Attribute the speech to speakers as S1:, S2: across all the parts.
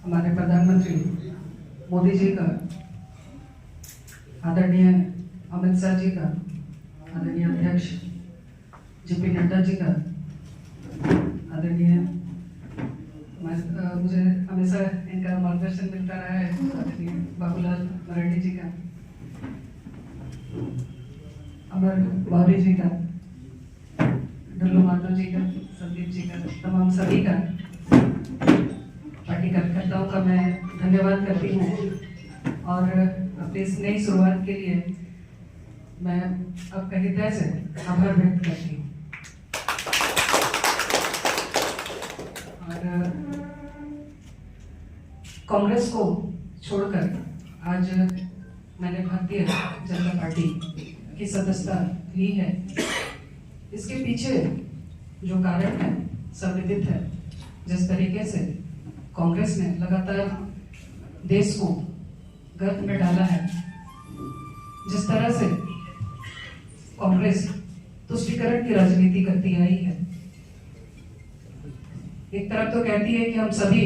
S1: हमारे प्रधानमंत्री मोदी जी का, आदरणीय अमित शाह जी का, आदरणीय अध्यक्ष जेपी नड्डा जी का, आदरणीय मुझे हमेशा इनका मार्गदर्शन मिलता रहा है आदरणीय बाबूलाल मराठी जी का, अमर मौर्य जी का, डुल्लू माधव जी का, संदीप जी का, तमाम सभी का, पार्टी कार्यकर्ताओं का मैं धन्यवाद करती हूँ। और अपनी इस नई शुरुआत के लिए मैं आपका हृदय से आभार व्यक्त करती हूँ। और कांग्रेस को छोड़कर आज मैंने भारतीय जनता पार्टी की सदस्यता ली है। इसके पीछे जो कारण है सर्वविदित है। जिस तरीके से कांग्रेस ने लगातार देश को गर्त में डाला है, जिस तरह से कांग्रेस तुष्टीकरण की राजनीति करती आई है, एक तरफ तो कहती है कि हम सभी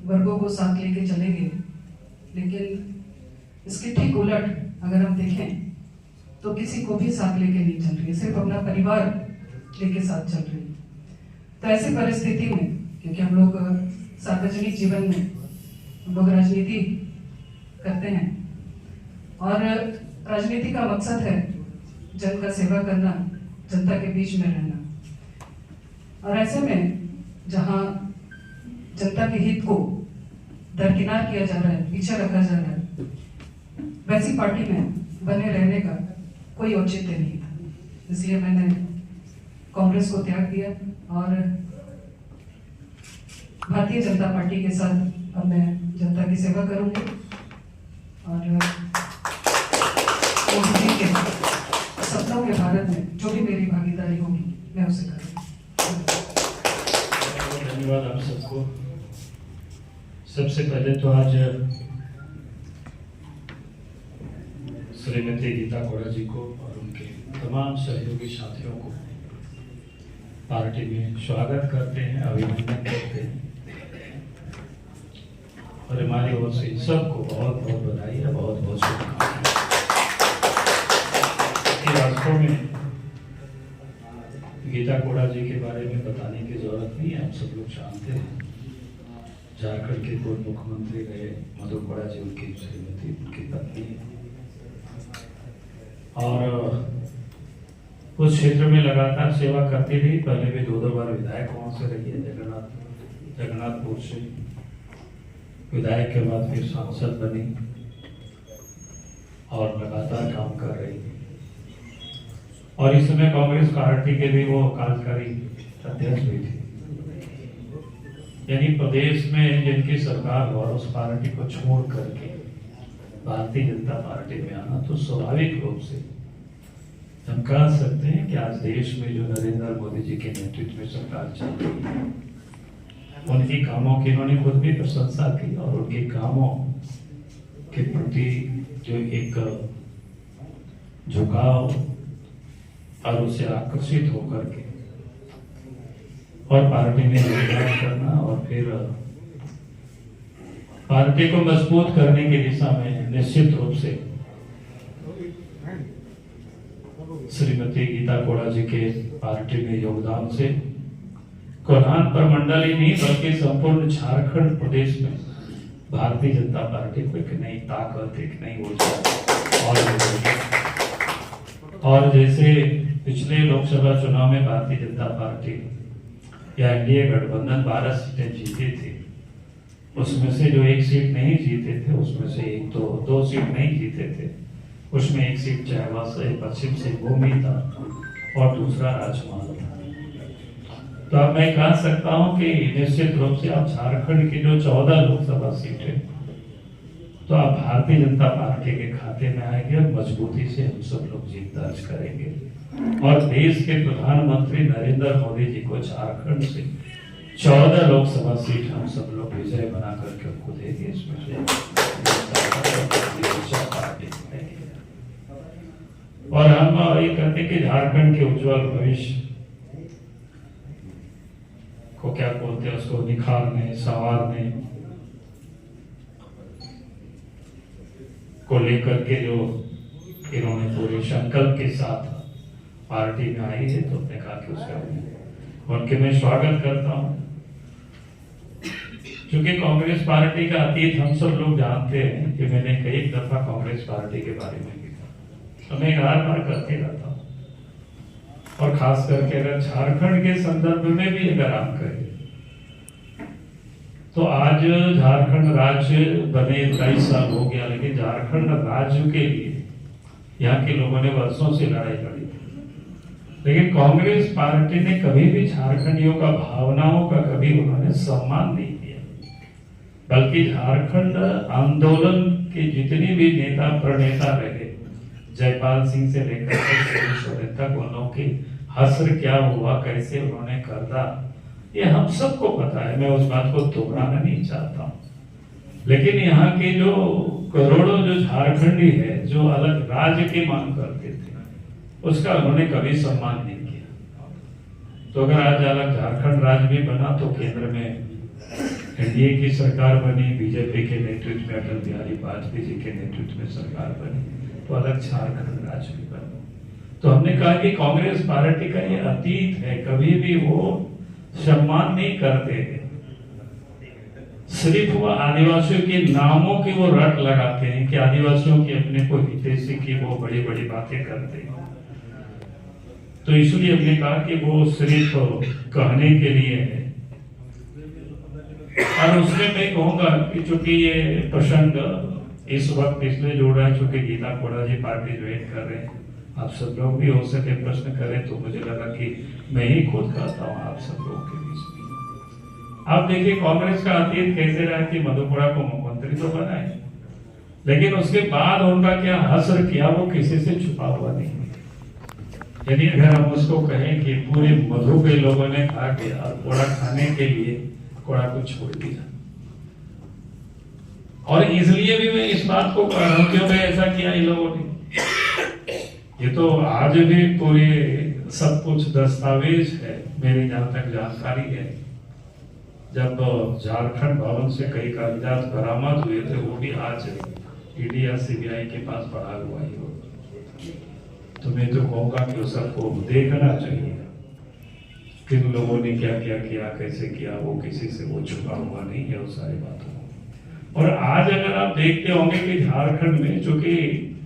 S1: वर्गों को साथ लेके चलेंगे, लेकिन इसके ठीक उलट अगर हम देखें तो किसी को भी साथ लेके नहीं चल रही है, सिर्फ अपना परिवार लेके साथ चल रही है। तो ऐसी परिस्थिति में, क्योंकि हम लोग सार्वजनिक जीवन में हम लोग राजनीति करते हैं और राजनीति का मकसद है जन का सेवा करना, जनता के बीच में रहना। और ऐसे में जहां जनता के हित को दरकिनार किया जा रहा है, पीछे रखा जा रहा है, वैसी पार्टी में बने रहने का कोई औचित्य नहीं था। इसलिए मैंने कांग्रेस को त्याग दिया और भारतीय जनता पार्टी के साथ अब मैं जनता की सेवा करूंगी और मोदी जी के सपनों के भारत में जो भी मेरी भागीदारी होगी मैं उसे करूंगी।
S2: धन्यवाद आप सबको। सबसे पहले तो आज श्रीमती गीता कोड़ा जी को और उनके तमाम सहयोगी साथियों को पार्टी में स्वागत करते हैं, अभिनंदन करते हैं और हमारी ओर से सबको बहुत बहुत बधाई है, बहुत बहुत शुभकामनाएं। वास्तव में गीता कोड़ा जी के बारे में बताने की जरूरत नहीं है, आप सब लोग जानते हैं। झारखंड के पूर्व मुख्यमंत्री रहे मधु कोड़ा जी, उनकी श्रीमती, उनकी पत्नी, और उस क्षेत्र में लगातार सेवा करती रही। पहले भी 2 बार विधायक वहां से रही है, जगन्नाथपुर से विधायक के बाद फिर सांसद बनी और लगातार काम कर रही है। और इस समय कांग्रेस पार्टी के भी वो कार्यकारी अध्यक्ष भी थी। यानी प्रदेश में जिनकी सरकार और उस पार्टी को छोड़ करके भारतीय जनता पार्टी में आना, तो स्वाभाविक रूप से हम कह सकते हैं कि आज देश में जो नरेंद्र मोदी जी के नेतृत्व में सरकार चल रही है, उनकी कामों की इन्होंने खुद भी प्रशंसा की और उनके कामों के प्रति जो एक झुकाव और उससे आकर्षित होकर के और पार्टी में योगदान करना और फिर पार्टी को मजबूत करने की दिशा में निश्चित रूप से श्रीमती गीता कोड़ा जी के पार्टी में योगदान से कोल्हान प्रमंडल ही नहीं बल्कि संपूर्ण झारखंड प्रदेश में भारतीय जनता पार्टी को एक नई ताकत, एक नई ऊर्जा और जैसे पिछले लोकसभा चुनाव में भारतीय जनता पार्टी या एनडीए गठबंधन 12 सीटें जीती थी, उसमें से जो 1 सीट नहीं जीते थे, उसमें से 2 सीट नहीं जीते थे, उसमें 1 सीट चाहवा से पश्चिम सिंहभूम ही था और दूसरा राजमहल था। तो अब मैं कह सकता हूं कि निश्चित रूप से आप झारखंड की जो 14 लोकसभा सीटें तो आप भारतीय जनता पार्टी के खाते में आएंगे और मजबूती से हम सब लोग जीत दर्ज करेंगे और देश के प्रधानमंत्री नरेंद्र मोदी जी को झारखंड से 14 लोकसभा सीट हम सब लोग विजय बना करके उनको देंगे। इसमें और हम ये कहते हैं कि झारखंड के उज्जवल भविष्य को क्या बोलते हैं, उसको निखारने, संवारने को लेकर के जो इन्होंने पूरे संकल्प के साथ पार्टी में आई है, तो हमने कहा कि उसका उनके मैं स्वागत करता हूँ। क्योंकि कांग्रेस पार्टी का अतीत हम सब लोग जानते हैं कि मैंने कई दफा कांग्रेस पार्टी के बारे में लिखा, तो मैं हर बार करते रहता हूँ। और खास करके अगर झारखंड के संदर्भ में भी अगर आप करें तो आज झारखंड राज्य बने 23 साल हो गया, लेकिन झारखंड राज्य के लिए यहाँ के लोगों ने वर्षों से लड़ाई लड़ी, लेकिन कांग्रेस पार्टी ने कभी भी झारखंडियों का भावनाओं का कभी उन्होंने सम्मान नहीं किया, बल्कि झारखंड आंदोलन के जितने भी नेता प्रणेता रहे, जयपाल सिंह से लेकर सोरेन तक, उन लोगों की हसर क्या हुआ, कैसे उन्होंने करदा, ये हम सबको पता है। मैं उस बात को दोहराना नहीं चाहता हूँ, लेकिन यहाँ के जो करोड़ों जो झारखंडी है जो अलग राज्य की मांग करते थे, उसका उन्होंने कभी सम्मान नहीं किया। तो अगर आज अलग झारखंड राज्य भी बना तो केंद्र में एनडीए की सरकार बनी, बीजेपी के नेतृत्व में अटल बिहारी वाजपेयी जी के नेतृत्व में सरकार बनी, तो अलग झारखंड राज्य भी बना। तो हमने कहा कि कांग्रेस पार्टी का ये अतीत है, कभी भी वो सम्मान नहीं करते हैं, सिर्फ वो आदिवासियों के नामों की वो रट लगाते हैं कि आदिवासियों की अपने को हितैषी की वो बड़ी बड़ी बातें करते हैं। तो इसलिए हमने कहा कि वो सिर्फ कहने के लिए है। और उसमें मैं कहूंगा कि चूंकि ये प्रसंग इस वक्त इसलिए जोड़ रहा है चूंकि गीता कोड़ा जी पार्टी ज्वाइन कर रहे हैं, आप सब लोग भी हो सके प्रश्न करें, तो मुझे लगा कि मैं ही खुद कहता हूँ आप सब लोगों के बीच में। आप देखिए कांग्रेस का अतीत कैसे रहा कि मधुपुरा को मुख्यमंत्री तो बनाए, लेकिन उसके बाद उनका क्या हसर किया वो किसी से छुपा हुआ नहीं। यदि अगर हम उसको कहें कि पूरे मधु के लोगों ने खा के और कोड़ा खाने के लिए कोड़ा को छोड़ दिया, और इसलिए भी मैं इस बात को कह रहा हूँ क्यों ऐसा किया इन लोगों ने। ये तो आज भी पूरे सब कुछ दस्तावेज है, मेरी जहां तक जानकारी है। जब झारखंड भवन से कई कागजात बरामद हुए थे, वो भी आज ईडी या सीबीआई के पास पड़ा हुआ ही हो। तो मैं तो कहूँगा कि वो सबको देखना चाहिए किन लोगों ने क्या क्या किया, कैसे किया, वो किसी से वो छुपा हुआ नहीं है उस सारी बातों को। और आज अगर आप देखते होंगे कि झारखंड में चूंकि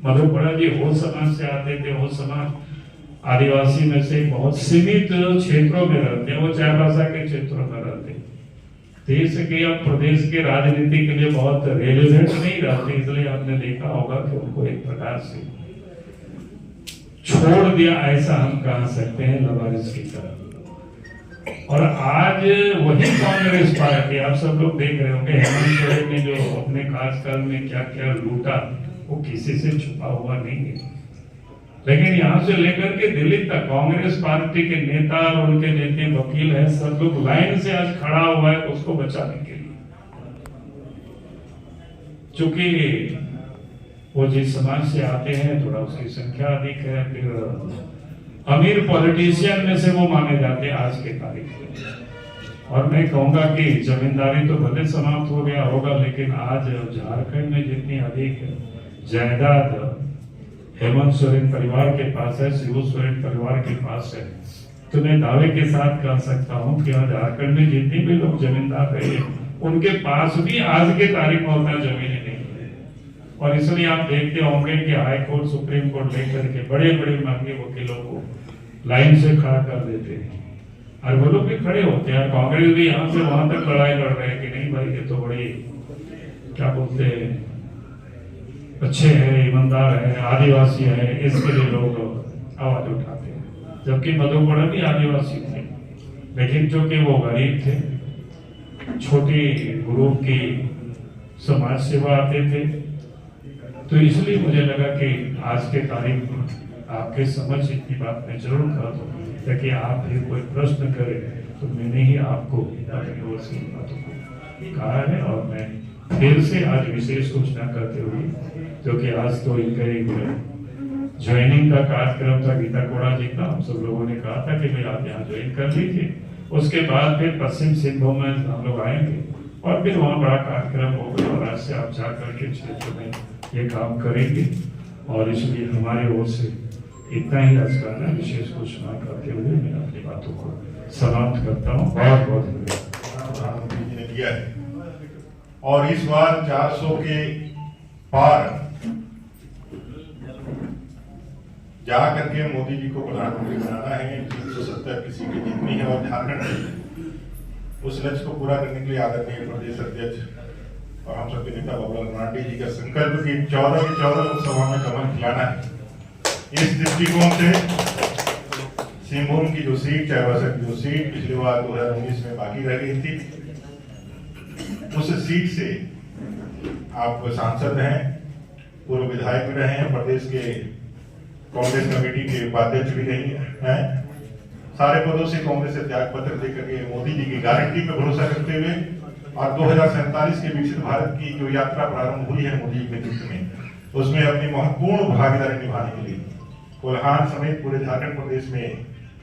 S2: मधुपुरा जी हो समाज से आते थे, हो समाज आदिवासी में से बहुत सीमित क्षेत्रों में रहते हैं, वो चाईबासा के क्षेत्रों में रहते हैं, देश के या प्रदेश के राजनीति के लिए बहुत रेलेवेंट नहीं रहते, इसलिए आपने देखा होगा कि उनको एक प्रकार से छोड़ दिया, ऐसा हम कह सकते हैं लवारिस की तरह। और आज वही कांग्रेस पार्टी, आप सब लोग देख रहे होंगे हेमंत सोरेन ने जो अपने कार्यकाल में क्या क्या लूटा, वो किसी से छुपा हुआ नहीं है। लेकिन यहाँ से लेकर के दिल्ली तक कांग्रेस पार्टी के नेता और उनके नेता वकील हैं, सब लोग लाइन से आज खड़ा हुआ है उसको बचाने के लिए। चूंकि वो जिस समाज से आते हैं थोड़ा उसकी संख्या अधिक है, फिर अमीर पॉलिटिशियन में से वो माने जाते हैं आज के तारीख में। और मैं कहूंगा कि जमींदारी तो भले समाप्त हो गया होगा, लेकिन आज झारखंड में जितनी अधिक जायदाद हेमंत सोरेन परिवार के पास है, शिबू सोरेन परिवार के पास है, तो मैं दावे के साथ कह सकता हूं कि झारखंड में जितने भी लोग जमींदार रहे उनके पास भी आज के तारीख में उतना जमीनें नहीं है। और इसलिए आप देखते होंगे कि हाई कोर्ट सुप्रीम कोर्ट लेकर के बड़े बड़े महंगे वकीलों को लाइन से खड़ा कर देते हैं, और वो लोग भी खड़े होते हैं। कांग्रेस भी यहाँ से वहां तक लड़ाई लड़ रहे हैं कि नहीं भाई ये तो बड़ी क्या बोलते हैं अच्छे हैं, ईमानदार है, आदिवासी है, इसके लिए लोग आवाज उठाते हैं। जबकि मधुपुरा भी आदिवासी थे, लेकिन चूंकि वो गरीब थे, छोटी ग्रुप की समाज सेवा आते थे, तो इसलिए मुझे लगा कि आज के तारीख में आपके समझ इतनी बात मैं जरूर कह दूं, ताकि आप भी कोई प्रश्न करें तो मैंने ही आपको अपनी ओर से बातों को कहा है। और मैं फिर से आज विशेष सूचना करते हुए, क्योंकि आज तो इनका एक ज्वाइनिंग का कार्यक्रम था गीता कोड़ा जी का, हम सब लोगों ने कहा था कि भाई आप यहाँ ज्वाइन कर लीजिए, उसके बाद फिर पश्चिम सिंहभूम में हम लोग आएंगे और फिर वहाँ बड़ा कार्यक्रम होगा, और आज से आप जा करके क्षेत्र में ये काम करेंगे और इसलिए हमारे ओर से इतना ही अर्ज करना विशेष घोषणा करते हुए मैं अपनी बातों को समाप्त करता हूँ। बहुत बहुत धन्यवाद।
S3: प्रधानमंत्री जी ने दिया है और इस बार 400 के पार जा करके मोदी जी को प्रधानमंत्री बनाना है। 370 की सीटें जीतनी है और झारखंड उस लक्ष्य को पूरा करने के लिए आदरणीय प्रदेश अध्यक्ष और हम सबके नेता बाबूलाल मरांडी जी का संकल्प कि 14 की 14 लोकसभा में कमल खिलाना है। इस दृष्टिकोण से सिंहभूम की जो सीट चाईबासा की जो सीट पिछली बार 2019 में बाकी रह गई थी, उस सीट से आप सांसद हैं, पूर्व विधायक भी रहे हैं, प्रदेश के कांग्रेस कमेटी के उपाध्यक्ष भी रही हैं। सारे पदों से कांग्रेस से त्याग पत्र देकर के मोदी जी की गारंटी पर भरोसा करते हुए और 2047 के विकसित भारत की जो यात्रा प्रारंभ हुई है मोदी जी के नेतृत्व में, उसमें अपनी महत्वपूर्ण भागीदारी निभाने के लिए कोल्हान समेत पूरे झारखंड प्रदेश में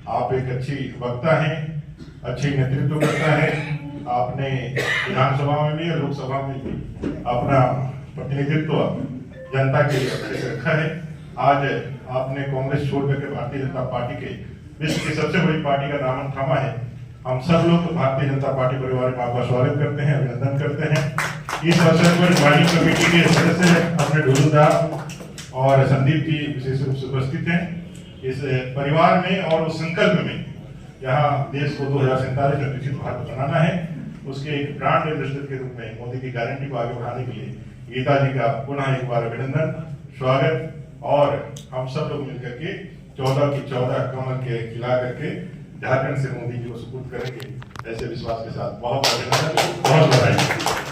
S3: आप एक अच्छी वक्ता हैं, अच्छी नेतृत्व करता है। आपने विधानसभा में भी और लोकसभा में भी अपना प्रतिनिधित्व जनता के लिए अच्छे से रखा है। आज आपने कांग्रेस छोड़ करके भारतीय जनता पार्टी के विश्व की सबसे बड़ी पार्टी का दामन थामा है। हम सब लोग तो भारतीय जनता पार्टी परिवार में आपका स्वागत करते हैं, अभिनंदन करते हैं। इस अवसर पर ज्वाइनिंग कमेटी के सदस्य अपने ढोलूदा और संदीप जी विशेष रूप से उपस्थित हैं। इस परिवार में और उस संकल्प में जहां देश को 2047 में विकसित भारत बनाना है, उसके एक ब्रांड एम्बेसडर के रूप में मोदी की गारंटी को आगे बढ़ाने के लिए गीता जी का पुनः एक बार अभिनंदन, स्वागत और हम सब लोग मिलकर के 14 की 14 कमल के खिला करके झारखंड से मोदी जी को सुपुर्द करेंगे, ऐसे विश्वास के साथ बहुत अभिनंदन, बहुत बधाई।